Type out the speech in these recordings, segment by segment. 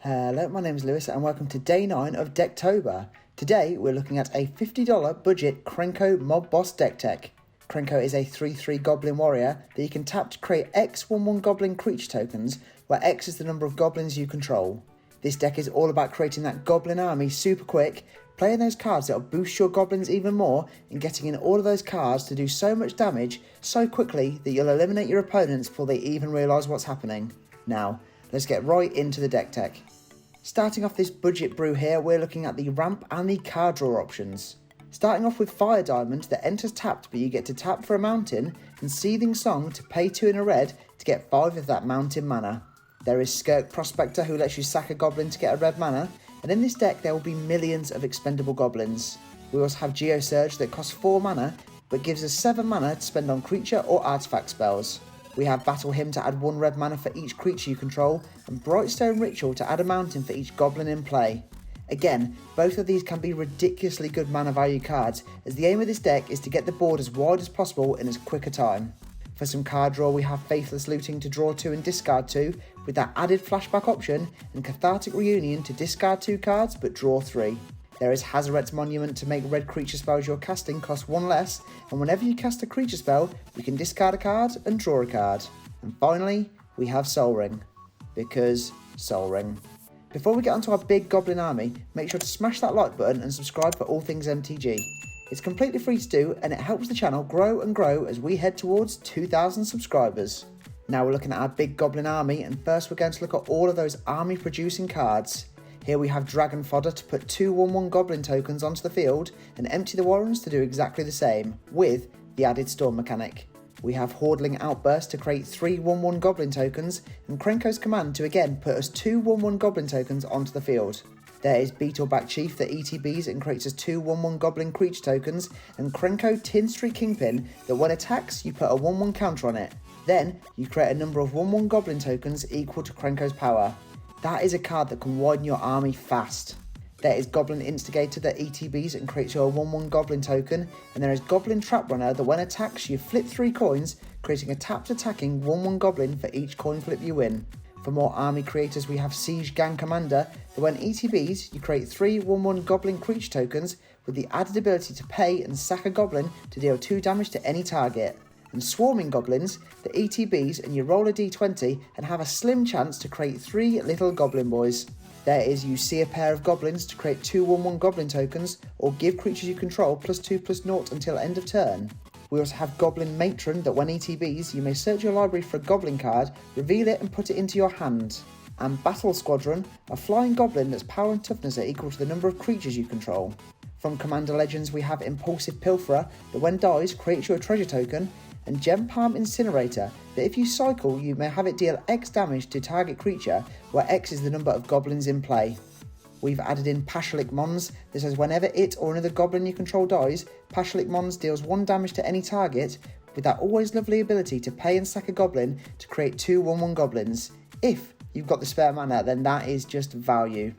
Hello, my name is Lewis and welcome to day 9 of Decktober. Today we're looking at a $50 budget Krenko Mob Boss deck tech. Krenko is a 3/3 Goblin Warrior that you can tap to create X 1/1 Goblin creature tokens, where X is the number of goblins you control. This deck is all about creating that Goblin Army super quick, playing those cards that will boost your goblins even more, and getting in all of those cards to do so much damage so quickly that you'll eliminate your opponents before they even realise what's happening. Now, let's get right into the deck tech. Starting off this budget brew here, we're looking at the ramp and the card draw options. Starting off with Fire Diamond that enters tapped, but you get to tap for a mountain, and Seething Song to pay 2 in a red to get 5 of that mountain mana. There is Skirk Prospector who lets you sack a goblin to get a red mana, and in this deck there will be millions of expendable goblins. We also have Geosurge that costs 4 mana, but gives us 7 mana to spend on creature or artifact spells. We have Battle Hymn to add 1 red mana for each creature you control, and Brightstone Ritual to add a mountain for each goblin in play. Again, both of these can be ridiculously good mana value cards, as the aim of this deck is to get the board as wide as possible in as quick a time. For some card draw, we have Faithless Looting to draw 2 and discard 2, with that added flashback option, and Cathartic Reunion to discard 2 cards but draw 3. There is Hazoret's Monument to make red creature spells you're casting cost 1 less, and whenever you cast a creature spell, you can discard a card and draw a card. And finally, we have Sol Ring, because Sol Ring. Before we get onto our big Goblin Army, make sure to smash that like button and subscribe for all things MTG. It's completely free to do, and it helps the channel grow and grow as we head towards 2,000 subscribers. Now we're looking at our big Goblin Army, and first we're going to look at all of those army producing cards. Here we have Dragon Fodder to put 2 1/1 Goblin tokens onto the field, and Empty the Warrens to do exactly the same, with the added Storm mechanic. We have Hordling Outburst to create 3 1/1 Goblin tokens, and Krenko's Command to again put us 2 1/1 Goblin tokens onto the field. There is Beetleback Chief that ETBs and creates us 2 1/1 Goblin creature tokens, and Krenko Tinstry Kingpin that when attacks you put a 1/1 counter on it. Then you create a number of 1/1 Goblin tokens equal to Krenko's power. That is a card that can widen your army fast. There is Goblin Instigator that ETBs and creates you a 1/1 Goblin token, and there is Goblin Trap Runner that when attacks you flip 3 coins, creating a tapped attacking 1/1 Goblin for each coin flip you win. For more army creators, we have Siege Gang Commander that when ETBs you create 3 1/1 Goblin creature tokens with the added ability to pay and sack a goblin to deal 2 damage to any target. And Swarming Goblins, the ETBs, and you roll a d20 and have a slim chance to create 3 little goblin boys. There is You See a Pair of Goblins to create 2 1/1 Goblin tokens, or give creatures you control +2/+0 until end of turn. We also have Goblin Matron that when ETBs you may search your library for a goblin card, reveal it and put it into your hand. And Battle Squadron, a flying goblin that's power and toughness are equal to the number of creatures you control. From Commander Legends we have Impulsive Pilferer that when dies creates you a treasure token, and Gem Palm Incinerator that if you cycle you may have it deal X damage to target creature, where X is the number of goblins in play. We've added in Pashalik Mons that says whenever it or another goblin you control dies, Pashalik Mons deals 1 damage to any target, with that always lovely ability to pay and sack a goblin to create 2 1/1 goblins. If you've got the spare mana, then that is just value.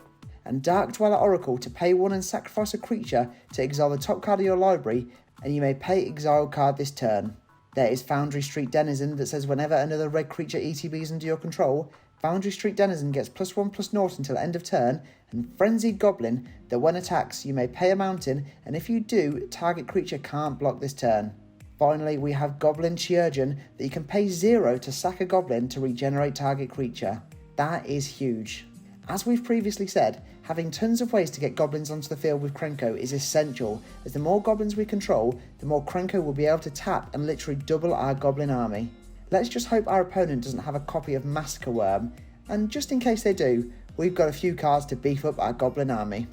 And Dark Dweller Oracle to pay 1 and sacrifice a creature to exile the top card of your library, and you may pay exile card this turn. There is Foundry Street Denizen that says whenever another red creature ETBs under your control, Foundry Street Denizen gets +1/+0 until end of turn, and Frenzied Goblin that when attacks you may pay a mountain, and if you do, target creature can't block this turn. Finally, we have Goblin Chirurgeon that you can pay 0 to sack a goblin to regenerate target creature. That is huge. As we've previously said, having tons of ways to get goblins onto the field with Krenko is essential, as the more goblins we control, the more Krenko will be able to tap and literally double our goblin army. Let's just hope our opponent doesn't have a copy of Massacre Worm, and just in case they do, we've got a few cards to beef up our goblin army.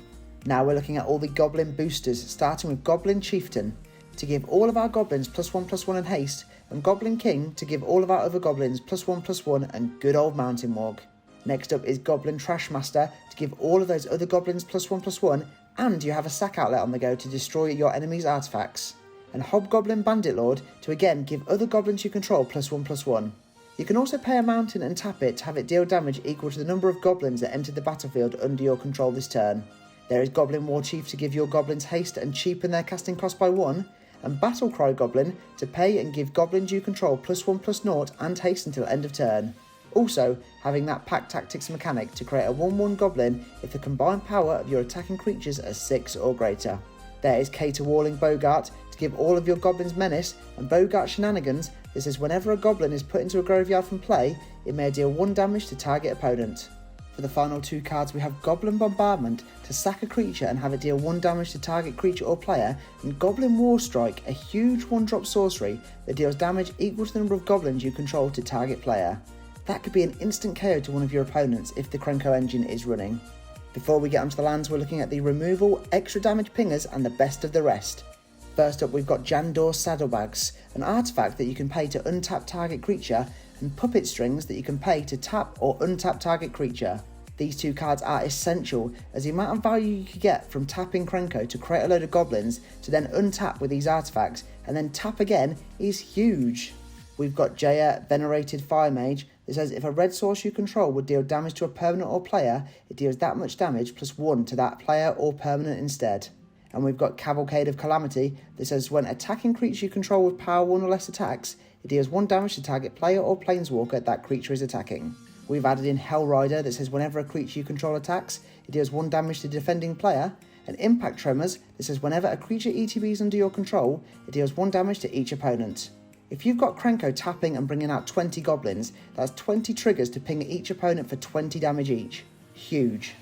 Now we're looking at all the goblin boosters, starting with Goblin Chieftain to give all of our goblins +1/+1 and haste, and Goblin King to give all of our other goblins +1/+1 and good old Mountain Warg. Next up is Goblin Trashmaster to give all of those other goblins +1/+1, and you have a sack outlet on the go to destroy your enemy's artifacts. And Hobgoblin Bandit Lord to again give other goblins you control +1/+1. You can also pay a mountain and tap it to have it deal damage equal to the number of goblins that entered the battlefield under your control this turn. There is Goblin War Chief to give your goblins haste and cheapen their casting cost by 1, and Battlecry Goblin to pay and give goblins you control +1/+0 and haste until end of turn. Also, having that pack tactics mechanic to create a 1/1 goblin if the combined power of your attacking creatures are 6 or greater. There is caterwauling Bogart to give all of your goblins menace, and Bogart shenanigans. This is whenever a goblin is put into a graveyard from play, it may deal 1 damage to target opponent. For the final 2 cards we have Goblin Bombardment to sack a creature and have it deal 1 damage to target creature or player, and Goblin Warstrike, a huge 1-drop sorcery that deals damage equal to the number of goblins you control to target player. That could be an instant KO to one of your opponents if the Krenko engine is running. Before we get onto the lands, we're looking at the removal, extra damage pingers and the best of the rest. First up we've got Jandor's Saddlebags, an artifact that you can pay to untap target creature, and Puppet Strings that you can pay to tap or untap target creature. These 2 cards are essential, as the amount of value you could get from tapping Krenko to create a load of goblins to then untap with these artifacts and then tap again is huge. We've got Jaya, Venerated Fire Mage, that says if a red source you control would deal damage to a permanent or player, it deals that much damage plus 1 to that player or permanent instead. And we've got Cavalcade of Calamity that says when attacking creature you control with power 1 or less attacks, it deals 1 damage to target player or planeswalker that creature is attacking. We've added in Hellrider that says whenever a creature you control attacks, it deals 1 damage to the defending player, and Impact Tremors that says whenever a creature ETBs under your control, it deals 1 damage to each opponent. If you've got Krenko tapping and bringing out 20 goblins, that's 20 triggers to ping each opponent for 20 damage each. Huge.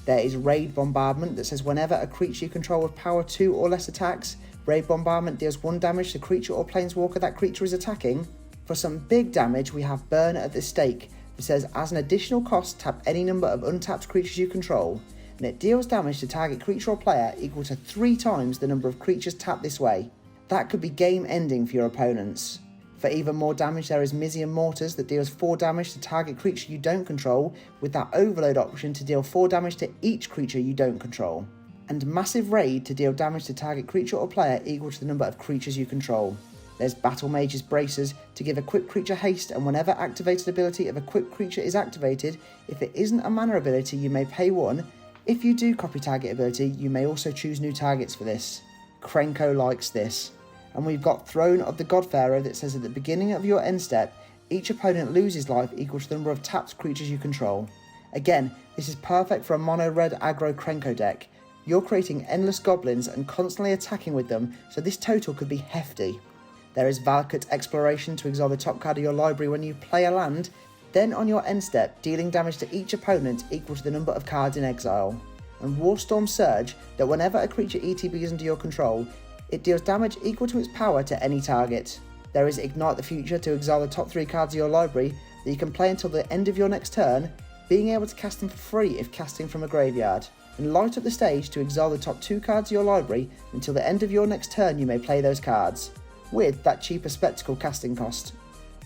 There is Raid Bombardment that says whenever a creature you control with power 2 or less attacks, Raid Bombardment deals 1 damage to creature or planeswalker that creature is attacking. For some big damage we have Burn at the Stake that says as an additional cost tap any number of untapped creatures you control, and it deals damage to target creature or player equal to 3 times the number of creatures tapped this way. That could be game ending for your opponents. For even more damage there is Mizian Mortars that deals 4 damage to target creature you don't control, with that overload option to deal 4 damage to each creature you don't control. And Massive Raid to deal damage to target creature or player equal to the number of creatures you control. There's Battle Mage's Bracers to give equipped creature haste, and whenever activated ability of equipped creature is activated, if it isn't a mana ability you may pay 1. If you do copy target ability you may also choose new targets for this. Krenko likes this. And we've got Throne of the Godpharaoh that says at the beginning of your end step, each opponent loses life equal to the number of tapped creatures you control. Again, this is perfect for a mono red aggro Krenko deck. You're creating endless goblins and constantly attacking with them, so this total could be hefty. There is Valakut Exploration to exile the top card of your library when you play a land, then on your end step dealing damage to each opponent equal to the number of cards in exile. And Warstorm Surge that whenever a creature ETB is under your control, it deals damage equal to its power to any target. There is Ignite the Future to exile the top 3 cards of your library that you can play until the end of your next turn, being able to cast them for free if casting from a graveyard. And Light Up the Stage to exile the top 2 cards of your library until the end of your next turn you may play those cards, with that cheaper Spectacle casting cost.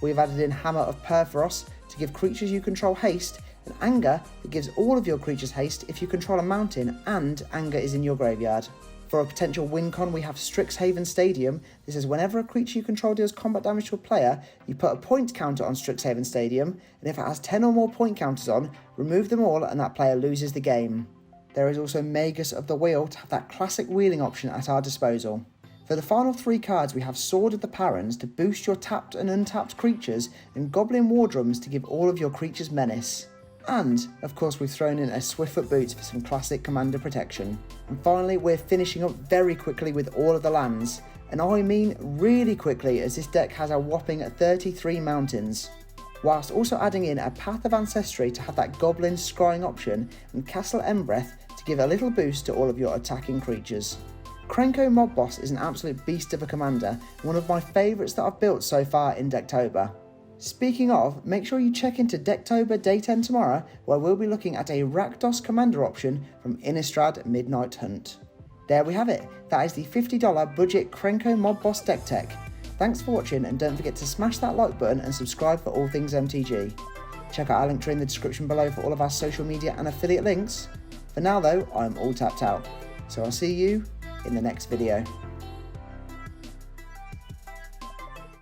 We've added in Hammer of Perforos to give creatures you control haste, and Anger that gives all of your creatures haste if you control a mountain and Anger is in your graveyard. For a potential win con we have Strixhaven Stadium. This is whenever a creature you control deals combat damage to a player, you put a point counter on Strixhaven Stadium, and if it has 10 or more point counters on, remove them all and that player loses the game. There is also Magus of the Wheel to have that classic wheeling option at our disposal. For the final 3 cards we have Sword of the Parents to boost your tapped and untapped creatures, and Goblin War Drums to give all of your creatures menace. And, of course, we've thrown in a Swiftfoot Boots for some classic commander protection. And finally, we're finishing up very quickly with all of the lands. And I mean really quickly, as this deck has a whopping 33 mountains. Whilst also adding in a Path of Ancestry to have that Goblin Scrying option, and Castle Embereth to give a little boost to all of your attacking creatures. Krenko Mob Boss is an absolute beast of a commander, one of my favourites that I've built so far in Decktober. Speaking of, make sure you check into Decktober Day 10 tomorrow, where we'll be looking at a Rakdos commander option from Innistrad Midnight Hunt. There we have it, that is the $50 budget Krenko Mob Boss deck tech. Thanks for watching, and don't forget to smash that like button and subscribe for all things MTG. Check out our link tree in the description below for all of our social media and affiliate links. For now though, I'm all tapped out, so I'll see you in the next video.